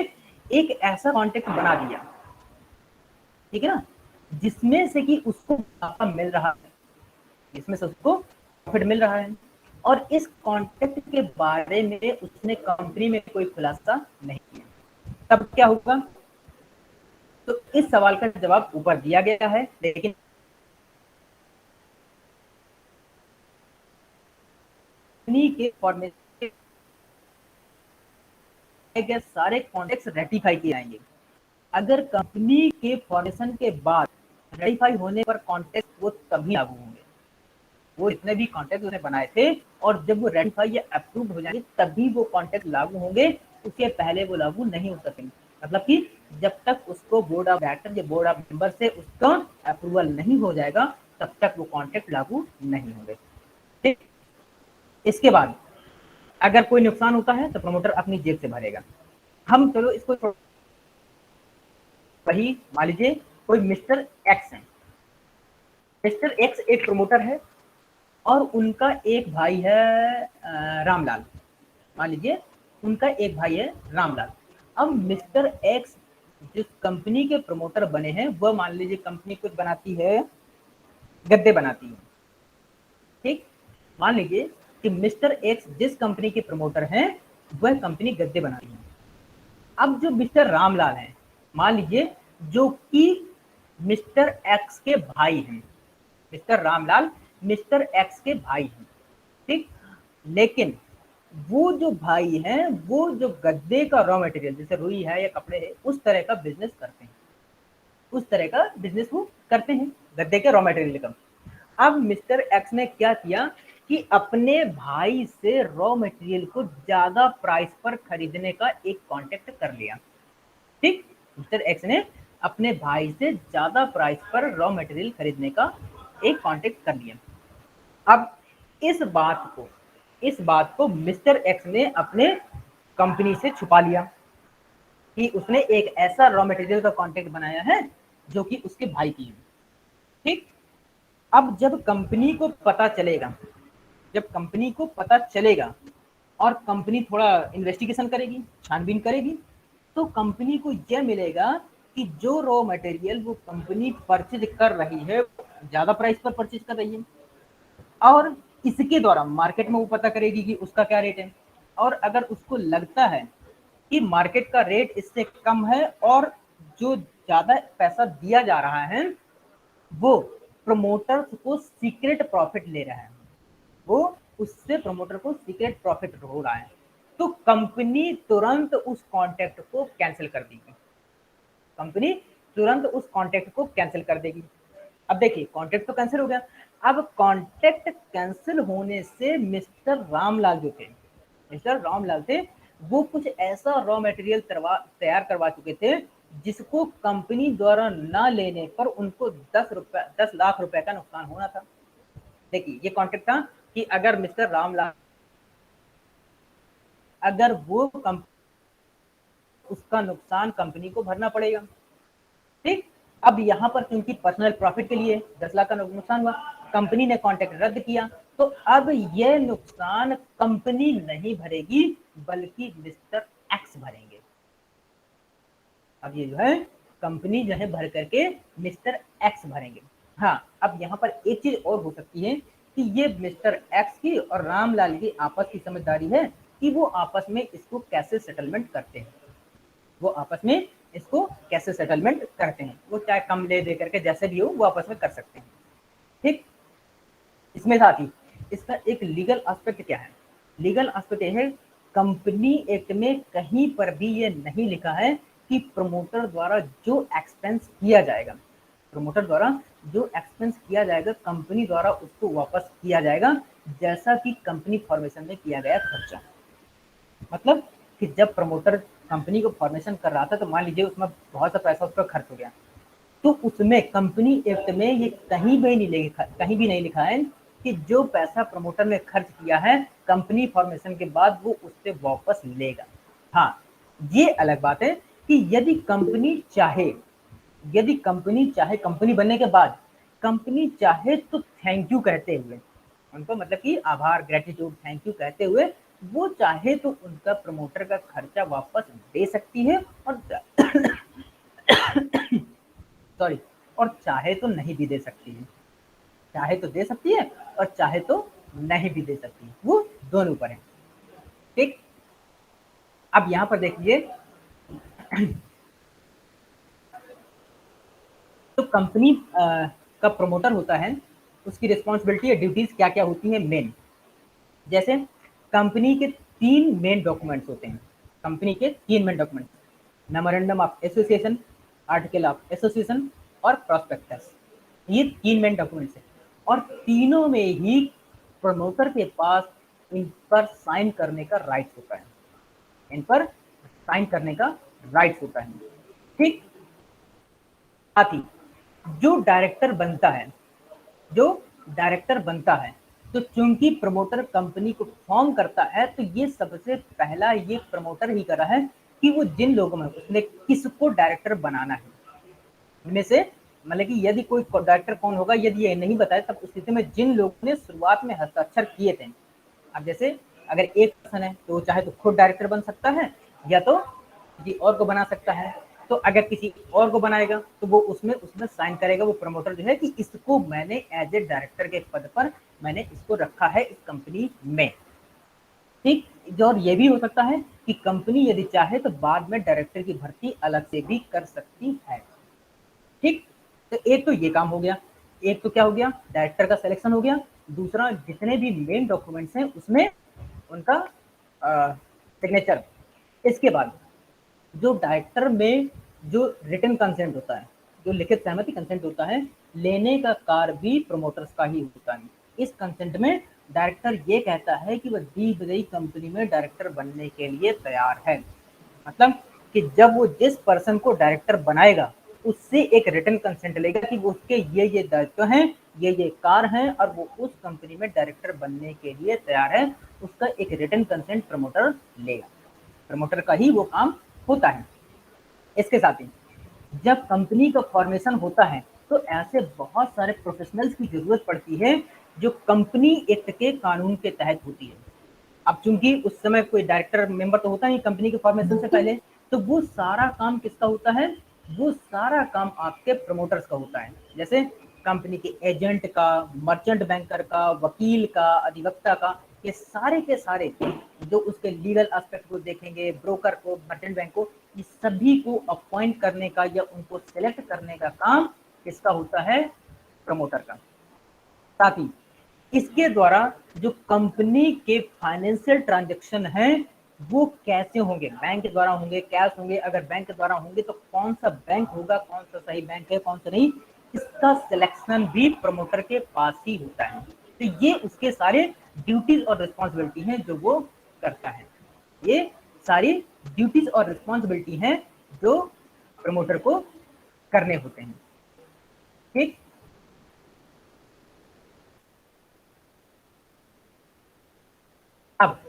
एक ऐसा कॉन्ट्रैक्ट बना दिया, ठीक है ना, जिसमें से कि उसको मुनाफा मिल रहा है, जिसमें से उसको प्रॉफिट मिल रहा है, और इस कॉन्ट्रैक्ट के बारे में उसने कंपनी में कोई खुलासा नहीं किया, तब क्या होगा। तो इस सवाल का जवाब ऊपर दिया गया है, लेकिन के फॉर्मेशन के सारे कॉन्ट्रैक्ट्स रेटिफाई किए जाएंगे। अगर कंपनी के फॉर्मेशन के बाद रेटिफाई होने पर कॉन्ट्रैक्ट वो तभी लागू होंगे, वो जितने भी कॉन्ट्रैक्ट उसने बनाए थे, और जब वो रेटिफाई या अप्रूव हो जाएंगे तभी वो कॉन्ट्रैक्ट लागू होंगे, उसके पहले वो लागू नहीं हो सकेंगे। मतलब कि जब तक उसको बोर्ड ऑफ डायरेक्टर या बोर्ड ऑफ मेंबर से उसका अप्रूवल नहीं हो जाएगा तब तक वो कॉन्ट्रैक्ट लागू नहीं होंगे। ठीक, इसके बाद अगर कोई नुकसान होता है तो प्रमोटर अपनी जेब से भरेगा। हम चलो इसको वही मान लीजिए कोई मिस्टर एक्स है, मिस्टर एक्स एक प्रमोटर है और उनका एक भाई है रामलाल, मान लीजिए उनका एक भाई है रामलाल। अब मिस्टर एक्स जिस कंपनी के प्रमोटर बने हैं वह मान लीजिए कंपनी कुछ बनाती है, गद्दे बनाती है, ठीक, मान लीजिए कि मिस्टर एक्स जिस कंपनी के प्रमोटर हैं वह कंपनी गद्दे बनाती है। अब जो मिस्टर रामलाल हैं, मान लीजिए जो कि मिस्टर एक्स के भाई हैं, मिस्टर रामलाल मिस्टर एक्स के भाई हैं, ठीक, लेकिन वो जो भाई हैं वो जो गद्दे का रॉ मटेरियल जैसे रुई है या कपड़े है उस तरह का बिजनेस करते हैं, उस तरह का बिजनेस वो करते हैं गद्दे के रॉ मटेरियल का। अब मिस्टर एक्स ने क्या किया कि अपने भाई से रॉ मटेरियल को ज्यादा प्राइस पर खरीदने का एक कॉन्टेक्ट कर लिया, ठीक, मिस्टर एक्स ने अपने भाई से ज्यादा प्राइस पर रॉ मटेरियल खरीदने का एक कॉन्टेक्ट कर लिया। अब इस बात को मिस्टर एक्स ने अपने कंपनी से छुपा लिया कि उसने एक ऐसा रॉ मटेरियल का कॉन्टेक्ट बनाया है जो कि उसके भाई की है, ठीक। अब जब कंपनी को पता चलेगा, जब कंपनी को पता चलेगा और कंपनी थोड़ा इन्वेस्टिगेशन करेगी, छानबीन करेगी, तो कंपनी को यह मिलेगा कि जो रॉ मटेरियल वो कंपनी परचेज कर रही है ज्यादा प्राइस पर परचेज कर रही है, और इसके द्वारा मार्केट में वो पता करेगी कि उसका क्या रेट है, और अगर उसको लगता है कि मार्केट का रेट इससे कम है और जो ज्यादा पैसा दिया जा रहा है वो प्रमोटर्स को सीक्रेट प्रॉफिट ले रहा है, वो उससे प्रमोटर को सीक्रेट प्रॉफिट हो रहा है, तो कंपनी तुरंत उस कॉन्ट्रैक्ट को कैंसिल कर देगी, कंपनी तुरंत उस कॉन्ट्रैक्ट को कैंसिल कर देगी। अब देखिए कॉन्ट्रैक्ट तो कैंसिल हो गया, अब कॉन्ट्रैक्ट कैंसिल होने से मिस्टर रामलाल जो थे, मिस्टर रामलाल थे, वो कुछ ऐसा रॉ मटेरियल तैयार करवा चुके थे जिसको कंपनी द्वारा ना लेने पर उनको 10 लाख रुपए का नुकसान होना था। देखिए ये कॉन्ट्रैक्ट था कि अगर मिस्टर रामलाल, अगर वो उसका नुकसान कंपनी को भरना पड़ेगा, ठीक। अब यहाँ पर क्योंकि पर्सनल प्रॉफिट के लिए 10 लाख का नुकसान हुआ, कंपनी ने कॉन्ट्रैक्ट रद्द किया, तो अब यह नुकसान कंपनी नहीं भरेगी बल्कि मिस्टर एक्स भरेंगे। अब ये जो है कंपनी जो है भर करके मिस्टर एक्स भरेंगे। हाँ, अब यहाँ पर एक चीज और हो सकती है कि ये मिस्टर एक्स की और रामलाल की आपस की समझदारी है कि वो आपस में इसको कैसे सेटलमेंट करते हैं, वो आपस में इसको कैसे सेटलमेंट करते हैं, वो चाहे कम ले दे करके जैसे भी हो वो आपस में कर सकते हैं, ठीक। इसमें साथ ही इसका एक लीगल एस्पेक्ट क्या है, लीगल एस्पेक्ट ये है, कंपनी एक्ट में कहीं पर भी ये नहीं लिखा है कि प्रमोटर द्वारा जो एक्सपेंस किया जाएगा, प्रमोटर द्वारा जो एक्सपेंस किया जाएगा कंपनी द्वारा उसको वापस किया जाएगा, जैसा कि कंपनी फॉर्मेशन में किया गया खर्चा। मतलब कि जब प्रमोटर कंपनी को फॉर्मेशन कर रहा था तो मान लीजिए उसमें बहुत सा पैसा उस पर खर्च हो गया, तो उसमें कंपनी एक्ट में ये कहीं भी नहीं लिखा है कि जो पैसा प्रमोटर ने खर्च किया है कंपनी फॉर्मेशन के बाद वो उससे वापस लेगा। हाँ, ये अलग बात है कि यदि कंपनी चाहे कंपनी बनने के बाद कंपनी चाहे तो थैंक यू कहते हुए उनको, मतलब कि आभार, ग्रेटिट्यूड, थैंक यू कहते हुए वो चाहे तो उनका प्रमोटर का खर्चा वापस दे सकती है और सॉरी, और चाहे तो नहीं भी दे सकती है। चाहे तो दे सकती है और चाहे तो नहीं भी दे सकती है, वो दोनों ऊपर है। ठीक, अब यहां पर देखिए तो कंपनी का प्रमोटर होता है, उसकी रिस्पॉन्सिबिलिटी या ड्यूटीज क्या क्या होती है मेन। जैसे कंपनी के 3 मेन डॉक्यूमेंट्स होते हैं, कंपनी के 3 main documents, memorandum of association, article of association और प्रॉस्पेक्टस। ये 3 मेन डॉक्यूमेंट्स हैं और तीनों में ही प्रमोटर के पास इन पर साइन करने का राइट होता है, इन पर साइन करने का राइट होता है। ठीक, साथ ही जो डायरेक्टर बनता है, जो डायरेक्टर बनता है, तो चूंकि प्रमोटर कंपनी को फॉर्म करता है तो ये सबसे पहला ये प्रमोटर ही कर रहा है कि वो जिन लोगों में उसने किसको डायरेक्टर बनाना है इनमें से, मतलब कि यदि कोई डायरेक्टर कौन होगा यदि ये नहीं बताए तब उस स्थिति में जिन लोगों ने शुरुआत में हस्ताक्षर किए थे, अब जैसे अगर एक पर्सन है तो चाहे तो खुद डायरेक्टर बन सकता है या तो किसी और को बना सकता है, तो अगर किसी और को बनाएगा तो वो उसमें उसमें साइन करेगा वो प्रमोटर जो है कि इसको मैंने एज ए डायरेक्टर के पद पर मैंने इसको रखा है इस कंपनी में। ठीक, और ये भी हो सकता है कि कंपनी यदि चाहे तो बाद में डायरेक्टर की भर्ती अलग से भी कर सकती है। ठीक, तो एक तो ये काम हो गया, एक तो क्या हो गया, डायरेक्टर का सिलेक्शन हो गया, दूसरा जितने भी मेन डॉक्यूमेंट्स हैं उसमें उनका सिग्नेचर। इसके बाद जो डायरेक्टर में जो रिटन कंसेंट होता है, जो लिखित सहमति कंसेंट होता है, लेने का कार्य भी प्रमोटर्स का ही होता है। इस कंसेंट में डायरेक्टर ये कहता है कि वह दी गई कंपनी में डायरेक्टर बनने के लिए तैयार है। मतलब कि जब वो जिस पर्सन को डायरेक्टर बनाएगा उससे एक रिटन कंसेंट लेगा कि वो उसके ये दायित्व हैं, ये कार्य हैं और वो उस कंपनी में डायरेक्टर बनने के लिए तैयार है, उसका एक रिटन कंसेंट प्रमोटर लेगा। प्रमोटर का ही वो काम होता है। इसके साथ ही जब कंपनी का फॉर्मेशन होता है तो ऐसे बहुत सारे प्रोफेशनल्स की जरूरत पड़ती है जो कंपनी एक्ट के कानून के तहत होती है। अब चूंकि उस समय कोई डायरेक्टर मेंबर तो होता नहीं कंपनी के फॉर्मेशन से पहले, तो वो सारा काम किसका होता है, वो सारा काम आपके प्रमोटर्स का होता है। जैसे कंपनी के एजेंट का, मर्चेंट बैंकर का, वकील का, अधिवक्ता का, ये सारे के सारे जो उसके लीगल एस्पेक्ट को देखेंगे, ब्रोकर को, मर्चेंट बैंक को, ये सभी को अपॉइंट करने का या उनको सिलेक्ट करने का काम किसका होता है, प्रमोटर का। साथ ही इसके द्वारा जो कंपनी के फाइनेंशियल ट्रांजैक्शन हैं वो कैसे होंगे, बैंक के द्वारा होंगे, कैश होंगे, अगर बैंक के द्वारा होंगे तो कौन सा बैंक होगा, कौन सा सही बैंक है, कौन सा नहीं, इसका सिलेक्शन भी प्रमोटर के पास ही होता है। तो ये उसके सारे ड्यूटीज और रिस्पॉन्सिबिलिटी हैं जो वो करता है। ये सारी ड्यूटीज और रिस्पॉन्सिबिलिटी हैं जो प्रमोटर को करने होते हैं। ठीक, अब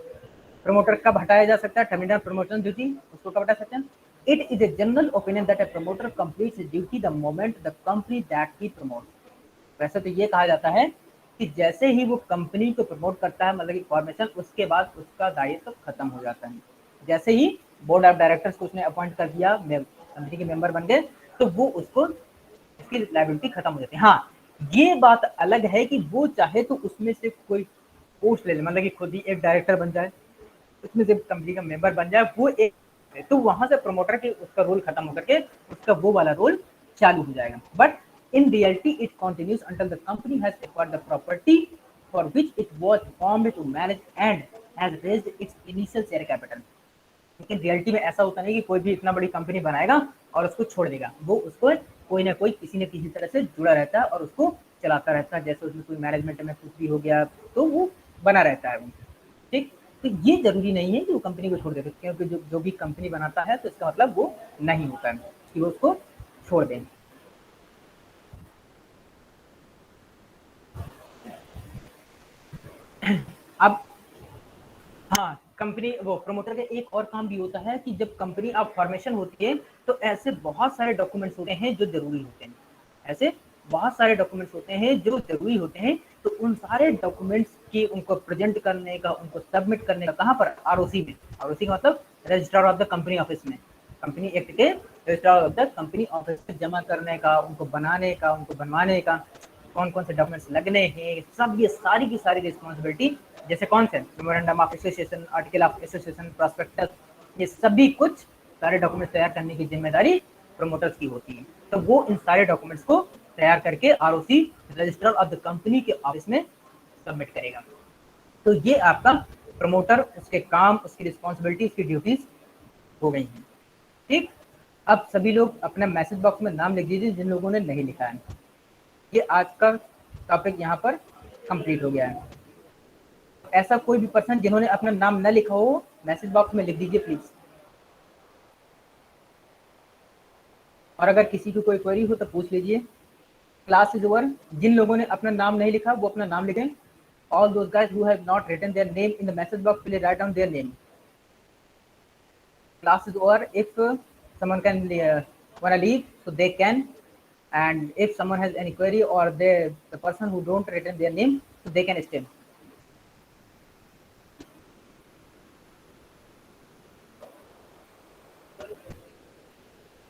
प्रमोटर कब हटाया जा सकता है, टर्मिनेशन प्रमोशन ड्यूटी, उसको कब हटा सकते हैं। It is a general opinion that A promoter completes his duty the moment the company that he promote. वैसे तो ये कहा जाता है कि जैसे ही वो कंपनी को प्रमोट करता है, मतलब कि फॉर्मेशन, उसके बाद उसका दायित्व खत्म हो जाता है। जैसे ही बोर्ड ऑफ डायरेक्टर्स को उसने अपॉइंट कर दिया, कंपनी के मेंबर बन गए, तो वो उसको उसकी लाइबिलिटी खत्म हो जाती है। हाँ, ये बात अलग है कि वो चाहे तो उसमें से कोई पोस्ट ले ले, मतलब कि खुद ही एक डायरेक्टर बन जाए, उसमें से कंपनी का मेंबर बन जाए, वो एक, तो वहां से प्रमोटर के उसका रोल खत्म होकर के उसका वो वाला रोल चालू हो जाएगा। But in reality it continues until the company has acquired the property for which it was formed to manage and has raised its initial share capital. लेकिन रियलिटी में ऐसा होता नहीं कि कोई भी इतना बड़ी कंपनी बनाएगा और उसको छोड़ देगा, वो उसको कोई ना कोई किसी न किसी तरह से जुड़ा रहता है और उसको चलाता रहता है। जैसे उसमें कोई मैनेजमेंट में कुछ भी हो गया तो वो बना रहता है वो। ठीक, तो ये जरूरी नहीं है कि वो कंपनी को छोड़ दे, क्योंकि जो भी कंपनी बनाता है तो इसका मतलब वो नहीं होता है कि वो उसको छोड़ दें। अब हाँ, कंपनी वो प्रमोटर का एक और काम भी होता है कि जब कंपनी आप फॉर्मेशन होती है तो ऐसे बहुत सारे डॉक्यूमेंट्स होते हैं जो जरूरी होते हैं। ऐसे बहुत सारे डॉक्यूमेंट्स होते हैं जो जरूरी होते हैं, तो उन सारे डॉक्यूमेंट्स की उनको प्रेजेंट करने का, उनको सबमिट करने का कहाँ पर, आरओसी में। आरओसी का मतलब registrar of the company office में, कंपनी एक्ट के registrar of the company office में जमा करने का, उनको बनाने का, उनको बनवाने का, कौन कौन से डॉक्यूमेंट्स लगने हैं, सब ये सारी की सारी रिस्पॉन्सिबिलिटी, जैसे कौन से memorandum of association, article of association, prospectus, ये सभी कुछ सारे डॉक्यूमेंट्स तैयार करने की जिम्मेदारी प्रमोटर्स की होती है। तो वो इन सारे डॉक्यूमेंट्स को तैयार करके ROC, registrar of the company के ऑफिस में सबमिट करेगा। तो ये आपका प्रमोटर, उसके काम, उसकी रिस्पॉन्सिबिलिटी, उसकी ड्यूटीज हो गई हैं। ठीक, अब सभी लोग अपना मैसेज बॉक्स में नाम लिख दीजिए जिन लोगों ने नहीं लिखा है। ये आज का टॉपिक यहाँ पर कंप्लीट हो गया है। ऐसा कोई भी पर्सन जिन्होंने अपना नाम न लिखा हो, मैसेज बॉक्स में लिख दीजिए प्लीज। और अगर किसी की कोई क्वेरी हो तो पूछ लीजिए। Class is over. जिन लोगों ने अपना नाम नहीं लिखा वो अपना नाम लिखें। All those guys who have not written their name in the message box, please write down their name. Class is over. If someone can wanna leave, so they can. And if someone has any query or the person who don't written their name, so they can stay.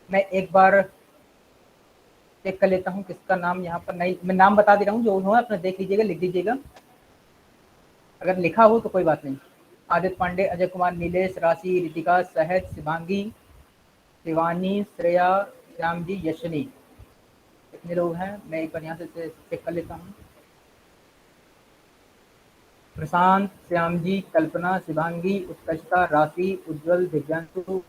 मैं एक बार check कर लेता हूँ किसका नाम यहाँ पर नहीं, मैं नाम बता दे रहा हूँ जो उन्होंने अपना देख लीजिएगा, लिख दीजिएगा। अगर लिखा हो तो कोई बात नहीं। आदित्य पांडे, अजय कुमार, नीलेश, राशि, रितिका, सहज, शिवांगी, शिवानी, श्रेया, श्याम जी, यशनी, कितने लोग हैं मैं एक बार यहाँ से चेक कर लेता हूँ। प्रशांत, श्याम जी, कल्पना, शिवांगी, उत्कृष्टा, राशि, उज्जवल, दिव्यांशु,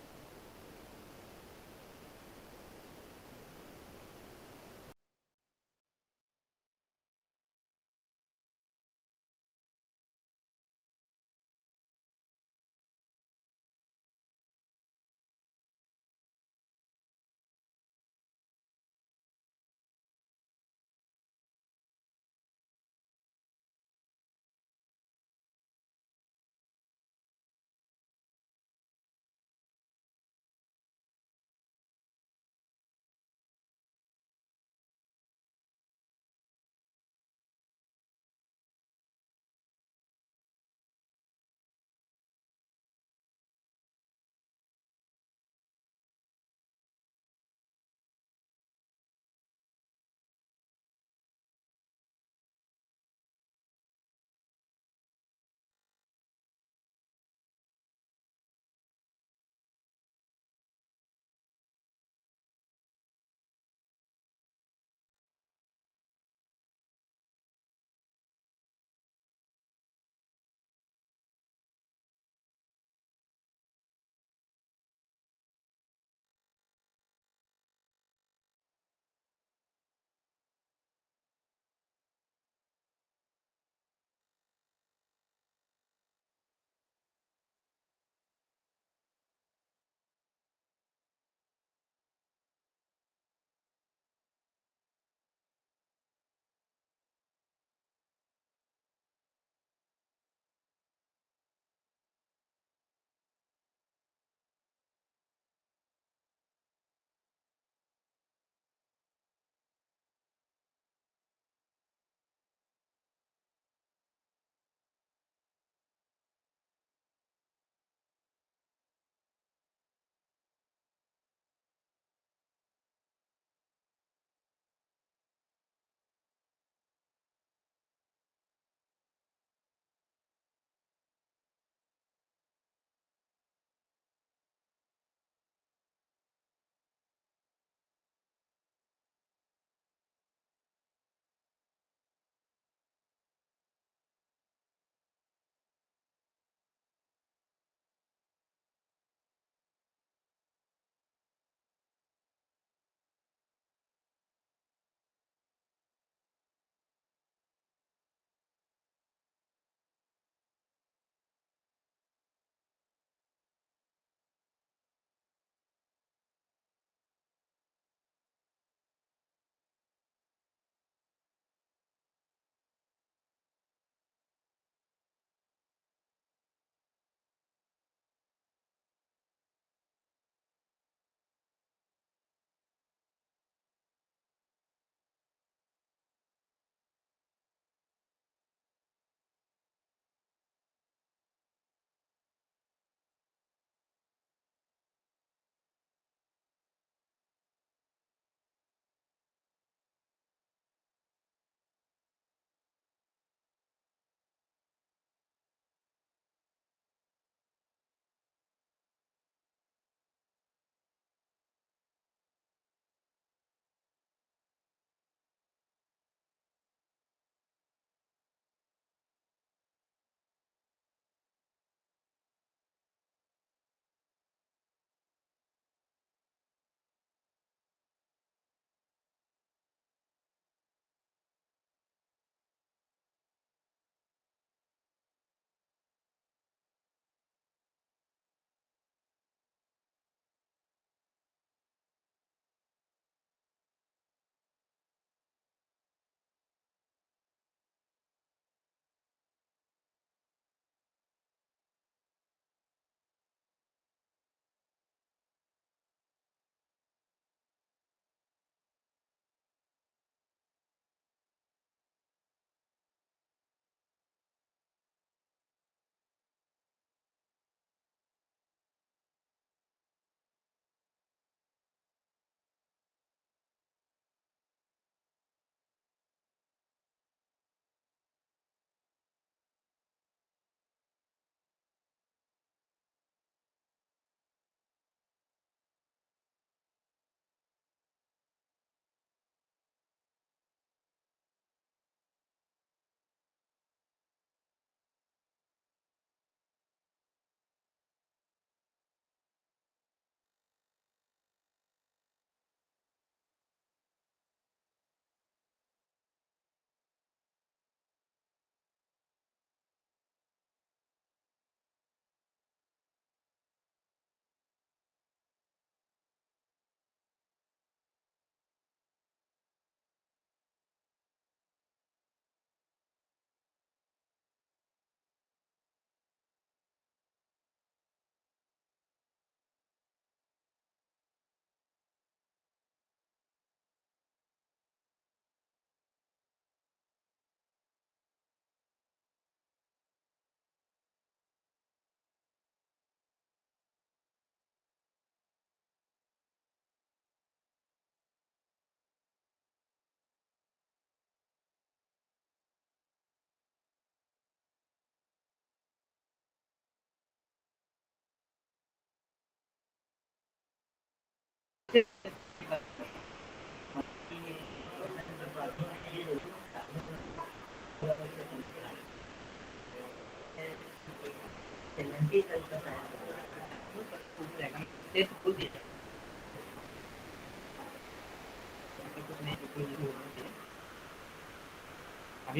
अभी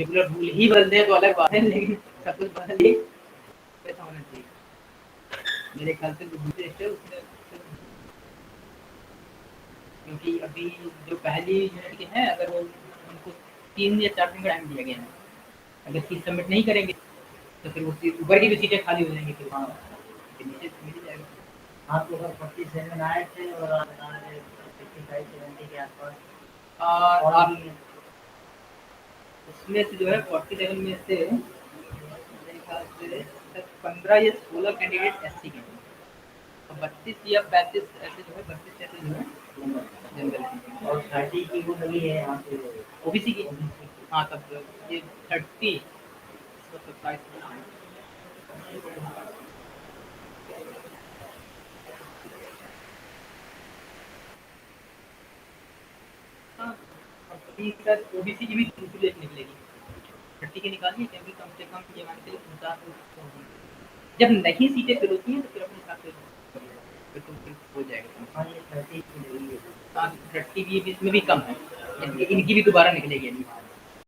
पूरा रूल ही बदल दे तो अलग बात है, लेकिन सब कुछ बदल ही ऐसा होना चाहिए। मेरे ख्याल से जो दूसरे स्टेट उसमें, क्योंकि अभी जो पहली यूनिट के हैं, अगर वो उनको 3 या 4 दिन का टाइम दिया गया है, अगर सीट सबमिट नहीं करेंगे तो फिर वो सीट ऊपर की भी सीटें खाली हो जाएंगी, फिर वहाँ फिर नीचे से मिल ही जाएगा। हाँ, तो अगर 47 आए थे और आप बता रहे 55-70 के आसपास, और और उसमें से जो है 47 में से मेरे ख्याल से 15 या 16 कैंडिडेट एससी के हैं, और 32 या 35 ऐसे जो है, 32 ऐसे जो है जनरल के, और 30 की वो लगी है यहाँ पे ओबीसी की। हाँ, तब ये 30 27। हाँ, अभी सर ओबीसी की भी दूसरी लिस्ट निकलेगी, 30 के निकालिए, क्योंकि कम से कम ये मान के चलिए 50 तो होंगे। जब नहीं सीटें फिल होती हैं तो फिर अपने हिसाब से फिर तो फिर हो जाएगा। हाँ, ये 30 की लगी है। हाँ, 30 भी इसमें भी कम है, इनकी भी दोबारा निकलेगी अभी।